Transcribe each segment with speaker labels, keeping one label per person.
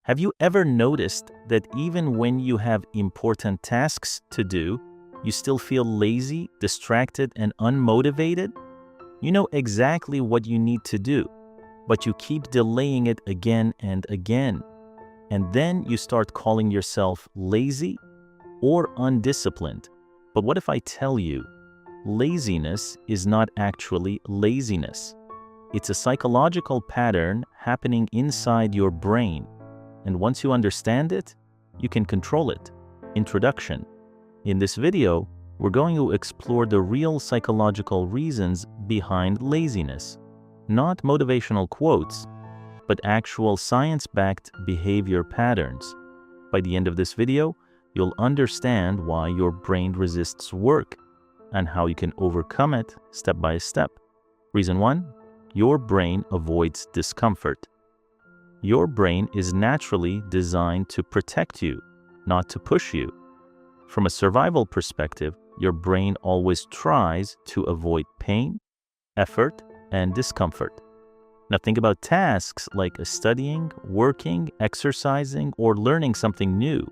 Speaker 1: Have you ever noticed that even when you have important tasks to do, you still feel lazy, distracted, and unmotivated? You know exactly what you need to do, but you keep delaying it again and again. And then you start calling yourself lazy or undisciplined. But what if I tell you, laziness is not actually laziness? It's a psychological pattern happening inside your brain. And once you understand it, you can control it. Introduction. In this video, we're going to explore the real psychological reasons behind laziness. Not motivational quotes, but actual science-backed behavior patterns. By the end of this video, you'll understand why your brain resists work and how you can overcome it step by step. Reason 1, your brain avoids discomfort. Your brain is naturally designed to protect you, not to push you. From a survival perspective, your brain always tries to avoid pain, effort, and discomfort. Now think about tasks like studying, working, exercising, or learning something new.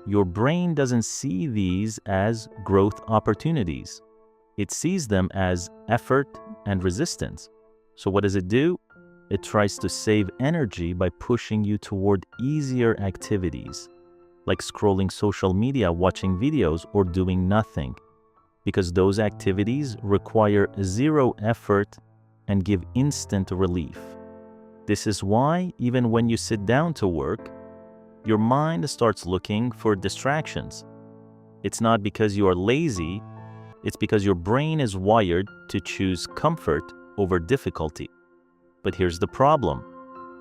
Speaker 1: Your brain doesn't see these as growth opportunities. It sees them as effort and resistance. So what does it do? It tries to save energy by pushing you toward easier activities, like scrolling social media, watching videos, or doing nothing, because those activities require zero effort and give instant relief. This is why, even when you sit down to work, your mind starts looking for distractions. It's not because you are lazy, it's because your brain is wired to choose comfort over difficulty. But here's the problem.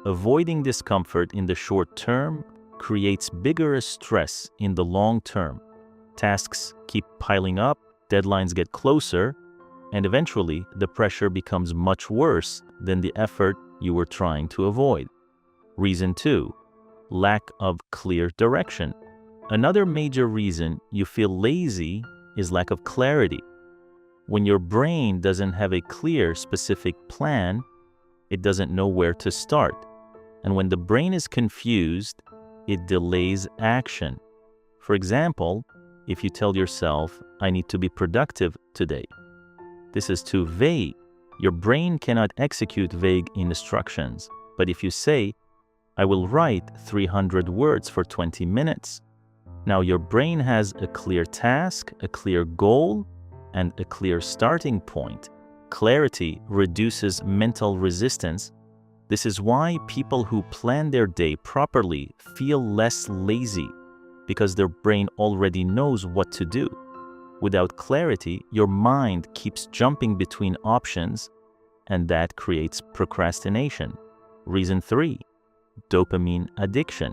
Speaker 1: Avoiding discomfort in the short term creates bigger stress in the long term. Tasks keep piling up, deadlines get closer, and eventually the pressure becomes much worse than the effort you were trying to avoid. Reason 2, lack of clear direction. Another major reason you feel lazy is lack of clarity. When your brain doesn't have a clear, specific plan, it doesn't know where to start. And when the brain is confused, it delays action. For example, if you tell yourself, I need to be productive today, this is too vague. Your brain cannot execute vague instructions. But if you say, I will write 300 words for 20 minutes, now your brain has a clear task, a clear goal, and a clear starting point. Clarity reduces mental resistance. This is why people who plan their day properly feel less lazy, because their brain already knows what to do. Without clarity, your mind keeps jumping between options, and that creates procrastination. Reason 3, dopamine addiction.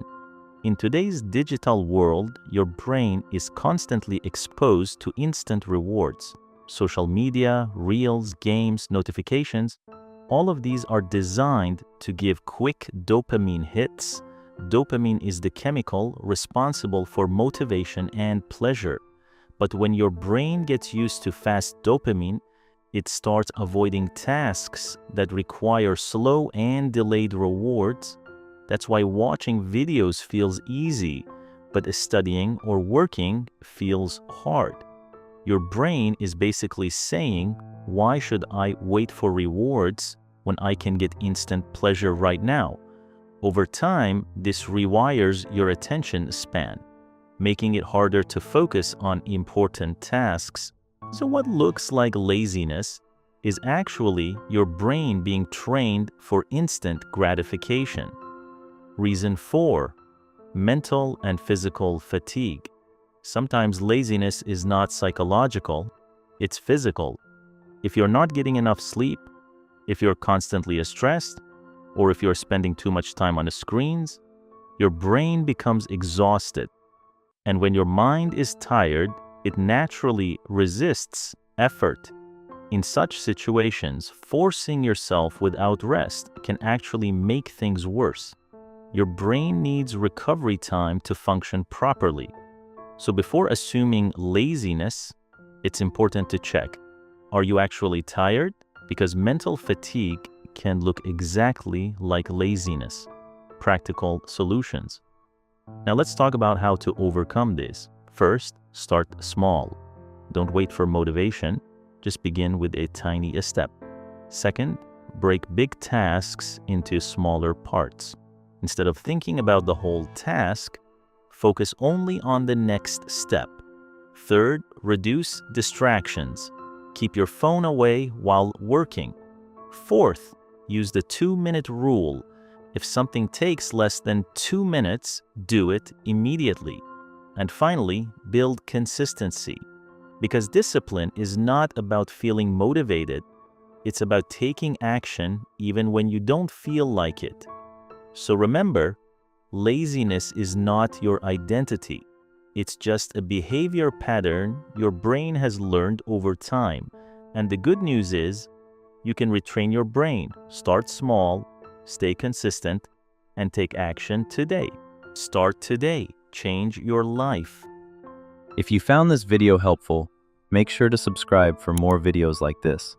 Speaker 1: In today's digital world, your brain is constantly exposed to instant rewards. Social media, reels, games, notifications, all of these are designed to give quick dopamine hits. Dopamine is the chemical responsible for motivation and pleasure. But when your brain gets used to fast dopamine, it starts avoiding tasks that require slow and delayed rewards. That's why watching videos feels easy, but studying or working feels hard. Your brain is basically saying, why should I wait for rewards when I can get instant pleasure right now? Over time, this rewires your attention span, making it harder to focus on important tasks. So what looks like laziness is actually your brain being trained for instant gratification. Reason 4, mental and physical fatigue. Sometimes laziness is not psychological, it's physical. If you're not getting enough sleep, if you're constantly stressed, or if you're spending too much time on the screens, your brain becomes exhausted. And when your mind is tired, it naturally resists effort. In such situations, forcing yourself without rest can actually make things worse. Your brain needs recovery time to function properly. So before assuming laziness, it's important to check, are you actually tired? Because mental fatigue can look exactly like laziness. practical solutions. Now let's talk about how to overcome this. First, start small. Don't wait for motivation. Just begin with a tiny step. Second, break big tasks into smaller parts. Instead of thinking about the whole task, focus only on the next step. Third, reduce distractions. Keep your phone away while working. Fourth, use the 2-minute rule. If something takes less than 2 minutes, do it immediately. And finally, build consistency. Because discipline is not about feeling motivated, it's about taking action even when you don't feel like it. So remember, laziness is not your identity. It's just a behavior pattern your brain has learned over time. And the good news is, you can retrain your brain. Start small, stay consistent, and take action today. Start today. Change your life.
Speaker 2: If you found this video helpful, make sure to subscribe for more videos like this.